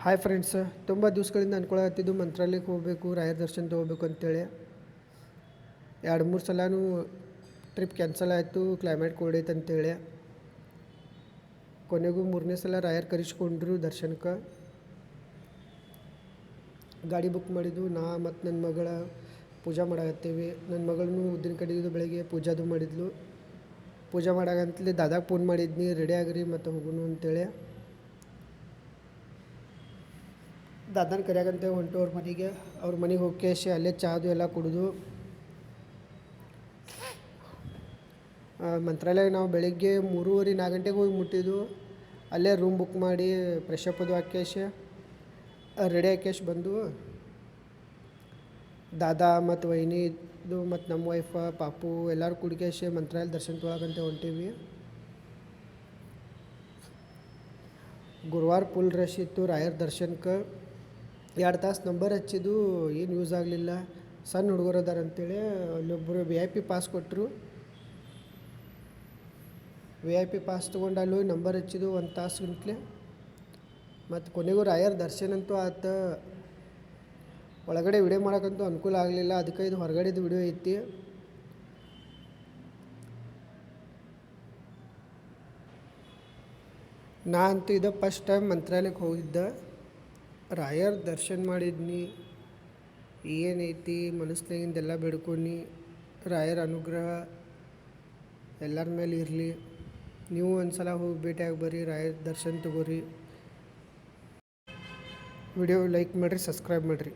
Hi friends, ತುಂಬ ದಿವ್ಸಗಳಿಂದ ಅಂದ್ಕೊಳತ್ತಿದ್ದು ಮಂತ್ರಾಲಯಕ್ಕೆ ಹೋಗಬೇಕು, ರಾಯರ ದರ್ಶನ ತೊಗೋಬೇಕು ಅಂತೇಳಿ. 2-3 ಸಲನೂ ಟ್ರಿಪ್ ಕ್ಯಾನ್ಸಲ್ ಆಯಿತು, ಕ್ಲೈಮೇಟ್ ಕೋಲ್ಡ್ ಐತೆ ಅಂತೇಳಿ. ಕೊನೆಗೂ 3ನೇ ಸಲ ರಾಯರು ಕರೆಸ್ಕೊಂಡ್ರು ದರ್ಶನಕ್ಕೆ. ಗಾಡಿ ಬುಕ್ ಮಾಡಿದ್ದು ಮತ್ತು ನನ್ನ ಮಗಳ ಪೂಜೆ ಮಾಡಾಕತ್ತೀವಿ. ನನ್ನ ಮಗಳನ್ನೂ ಉದ್ದಿನ ಕಡ್ಡಿದು ಬೆಳಗ್ಗೆ ಪೂಜಾದು ಮಾಡಿದ್ಲು. ಪೂಜೆ ಮಾಡಾಗಂತಲೇ ದಾದಾಗ ಫೋನ್ ಮಾಡಿದ್ನಿ, ರೆಡಿ ಆಗಿರಿ ಮತ್ತು ಹೋಗೋಣ ಅಂತೇಳಿ. ದಾದಾನ ಕರೆಯಾಗಂತ ಹೊಂಟು ಅವ್ರ ಮನೆಗೆ ಹೋಗಿ ಅಲ್ಲೇ ಚಾದು ಎಲ್ಲ ಕುಡಿದು ಮಂತ್ರಾಲಯ ನಾವು ಬೆಳಿಗ್ಗೆ 3:30-4 ಗಂಟೆಗೆ ಹೋಗಿ ಮುಟ್ಟಿದ್ದು. ಅಲ್ಲೇ ರೂಮ್ ಬುಕ್ ಮಾಡಿ ಫ್ರೆಶಪ್ ಅದು ಹಾಕೇಶ್ ರೆಡಿ ಹಾಕೇಶ್ ಬಂದು ದಾದಾ ಮತ್ತು ವೈನಿದು ಮತ್ತು ನಮ್ಮ ವೈಫ ಪಾಪು ಎಲ್ಲರೂ ಕುಡ್ಕೇಶ್ ಮಂತ್ರಾಲಯ ದರ್ಶನ ತೊಗೊಳಕಂತ ಹೊಂಟೀವಿ. ಗುರುವಾರ ಫುಲ್ ರಶ್ ಇತ್ತು ರಾಯರ ದರ್ಶನಕ್ಕೆ. 2 ತಾಸು ನಂಬರ್ ಹಚ್ಚಿದ್ದು ಏನು ಯೂಸ್ ಆಗಲಿಲ್ಲ. ಸಣ್ಣ ಹುಡುಗರು ಅದಾರ ಅಂತೇಳಿ ಅಲ್ಲೊಬ್ಬರು VIP ಪಾಸ್ ಕೊಟ್ಟರು. VIP ಪಾಸ್ ತೊಗೊಂಡು ಅಲ್ಲಿ ನಂಬರ್ ಹಚ್ಚಿದ್ದು 1 ತಾಸು ಗಂಟ್ಲೆ. ಮತ್ತು ಕೊನೆಗೂ ರಾಯರ ದರ್ಶನ ಅಂತೂ ಆತ. ಒಳಗಡೆ ವಿಡಿಯೋ ಮಾಡೋಕ್ಕಂತೂ ಅನುಕೂಲ ಆಗಲಿಲ್ಲ, ಅದಕ್ಕೆ ಇದು ಹೊರಗಡೆದು ವಿಡಿಯೋ ಐತಿ. ನಾ ಅಂತೂ ಇದು ಫಸ್ಟ್ ಟೈಮ್ ಮಂತ್ರಾಲಯಕ್ಕೆ ಹೋಗಿದ್ದೆ. ರಾಯರ ದರ್ಶನ ಮಾಡಿದ್ನಿ. ಏನೈತಿ ಮನಸ್ಸಿನಾಗಿಂದೆಲ್ಲ ಬೇಡ್ಕೊನಿ, ರಾಯರ ಅನುಗ್ರಹ ಎಲ್ಲರ ಮೇಲೆ ಇರಲಿ. ನೀವು ಒಂದು ಸಲ ಹೋಗಿ ಭೇಟಿಯಾಗಿ ಬರ್ರಿ, ರಾಯರ ದರ್ಶನ ತಗೋರಿ. ವಿಡಿಯೋ ಲೈಕ್ ಮಾಡಿರಿ, ಸಬ್ಸ್ಕ್ರೈಬ್ ಮಾಡಿರಿ.